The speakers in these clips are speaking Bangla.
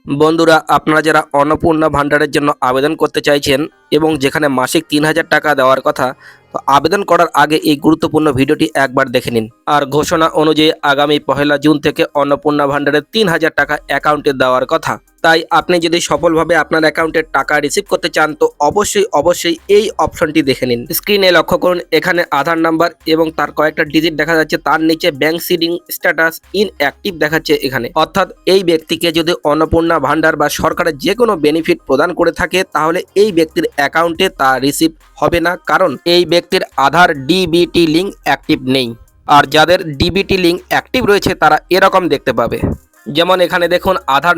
বন্ধুরা, আপনারা যারা অন্নপূর্ণা ভাণ্ডারের জন্য আবেদন করতে চাইছেন এবং যেখানে মাসিক ৩,০০০ টাকা দেওয়ার কথা, তো আবেদন করার আগে এই গুরুত্বপূর্ণ ভিডিওটি একবার দেখে নিন। আর ঘোষণা অনুযায়ী আগামী ১লা জুন থেকে অন্নপূর্ণা ভাণ্ডারের ৩,০০০ টাকা অ্যাকাউন্টে দেওয়ার কথা। তাই আপনি যদি সফলভাবে আপনার অ্যাকাউন্টে টাকা রিসিভ করতে চান তো অবশ্যই এই অপশনটি দেখে নিন। স্ক্রিনে লক্ষ্য করুন, এখানে আধার নাম্বার এবং তার কয়েকটা ডিজিট দেখা যাচ্ছে, তার নিচে ব্যাংক সিডিং স্ট্যাটাস ইনঅ্যাক্টিভ দেখাচ্ছে এখানে। অর্থাৎ এই ব্যক্তিকে যদি অন্নপূর্ণা ভাণ্ডার বা সরকারের যে কোনো বেনিফিট প্রদান করে থাকে তাহলে এই ব্যক্তির অ্যাকাউন্টে তা রিসিভ হবে না, কারণ এই ব্যক্তির আধার ডিবিটি লিঙ্ক অ্যাক্টিভ নেই। আর যাদের ডিবিটি লিঙ্ক অ্যাক্টিভ রয়েছে তারা এরকম দেখতে পাবে। যেমন এখানে দেখুন আধার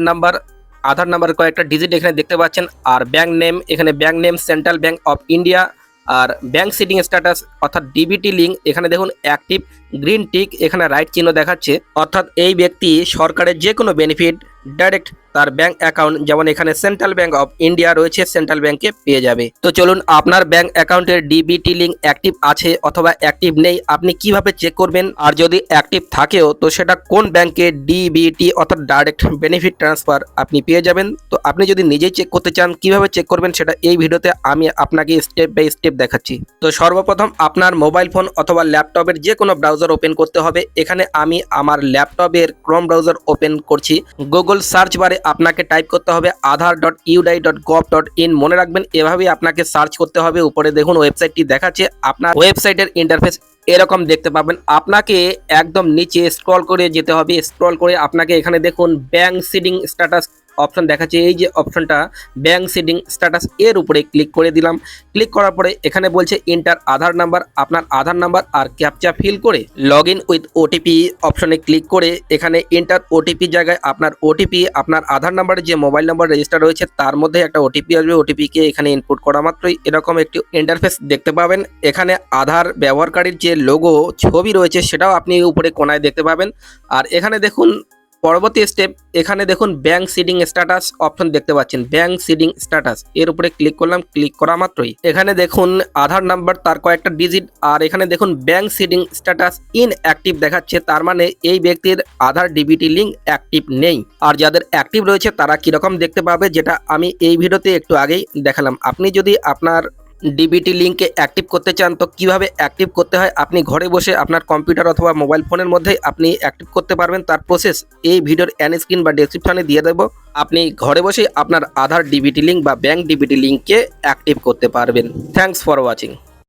নাম্বার কয়েকটা ডিজিট এখানে দেখতে পাচ্ছেন। আর ব্যাংক নেম, এখানে bank name central bank of India. আর ব্যাংক সিডিং স্ট্যাটাস অর্থাৎ ডিবিটি লিঙ্ক এখানে দেখুন অ্যাক্টিভ, গ্রিন টিক এখানে রাইট চিহ্ন দেখাচ্ছে। অর্থাৎ এই ব্যক্তি সরকারের যে কোনো বেনিফিট ডাইরেক্ট তার ব্যাংক অ্যাকাউন্ট, যেমন এখানে সেন্ট্রাল ব্যাংক অফ ইন্ডিয়া রয়েছে, সেন্ট্রাল ব্যাংকে পেয়ে যাবে। তো চলুন, আপনার ব্যাংক অ্যাকাউন্টের ডিবিটি লিঙ্ক অ্যাক্টিভ আছে অথবা অ্যাক্টিভ নেই আপনি কিভাবে চেক করবেন, আর যদি অ্যাক্টিভ থাকেও তো সেটা কোন ব্যাংকে ডিবিটি অর্থাৎ ডাইরেক্ট বেনিফিট ট্রান্সফার আপনি পেয়ে যাবেন। তো আপনি যদি নিজেই চেক করতে চান কিভাবে চেক করবেন সেটা এই ভিডিওতে আমি আপনাকে স্টেপ বাই স্টেপ দেখাচ্ছি। তো সর্বপ্রথম আপনার মোবাইল ফোন অথবা ল্যাপটপের যে কোনো ব্রাউজার ওপেন করতে হবে। এখানে আমি আমার ল্যাপটপের ক্রোম ব্রাউজার ওপেন করছি। গুগল সার্চ বারে আপনাকে টাইপ করতে হবে aadhaar.udi.gov.in। মনে রাখবেন এভাবেই আপনাকে সার্চ করতে হবে। উপরে দেখুন ওয়েবসাইটটি দেখাচ্ছে, আপনার ওয়েবসাইটের ইন্টারফেস এরকম দেখতে পাবেন। আপনাকে একদম নিচে স্ক্রল করে যেতে হবে। স্ক্রল করে আপনাকে এখানে দেখুন ব্যাংক সিডিং স্ট্যাটাস অপশন দেখাচ্ছে, এই যে অপশনটা ব্যাংক সিডিং স্ট্যাটাস, এর উপরে ক্লিক করে দিলাম। ক্লিক করার পরে এখানে বলছে ইন্টার আধার নাম্বার, আপনার আধার নাম্বার আর ক্যাপচা ফিল করে লগ ইন উইথ ওটিপি অপশনে ক্লিক করে এখানে ইন্টার ওটিপি জায়গায় আপনার ওটিপি, আপনার আধার নাম্বারে যে মোবাইল নাম্বার রেজিস্টার রয়েছে তার মধ্যে একটা ওটিপি আসবে। ওটিপিকে এখানে ইনপুট করা মাত্রই এরকম একটি ইন্টারফেস দেখতে পাবেন। এখানে আধার ব্যবহারকারীর যে লোগো ছবি রয়েছে সেটাও আপনি উপরে কোনায় দেখতে পাবেন। আর এখানে দেখুন পরবর্তী স্টেপ, এখানে দেখুন ব্যাংক সিডিং স্ট্যাটাস অপশন দেখতে পাচ্ছেন, ব্যাংক সিডিং স্ট্যাটাস এর উপরে ক্লিক করলাম। ক্লিক করা মাত্রই এখানে দেখুন আধার নাম্বার তার কয়েকটা ডিজিট, আর এখানে দেখুন ব্যাংক সিডিং স্ট্যাটাস ইনঅ্যাক্টিভ দেখাচ্ছে, তার মানে এই ব্যক্তির আধার ডিবিটি লিঙ্ক অ্যাক্টিভ নেই। আর যাদের অ্যাক্টিভ রয়েছে তারা কিরকম দেখতে পাবে যেটা আমি এই ভিডিওতে একটু আগেই দেখালাম। আপনি যদি আপনার ডিবিটি লিঙ্কে অ্যাক্টিভ করতে চান তো কিভাবে অ্যাক্টিভ করতে হয় আপনি ঘরে বসে আপনার কম্পিউটার অথবা মোবাইল ফোনের মধ্যে আপনি অ্যাক্টিভ করতে পারবেন। তার প্রসেস এই ভিডিওর এন্ড স্ক্রিন বা ডেসক্রিপশনে দিয়ে দেবো। আপনি ঘরে বসে আপনার আধার ডিবিটি লিঙ্ক বা ব্যাংক ডিবিটি লিঙ্ককে অ্যাক্টিভ করতে পারবেন। Thanks for watching.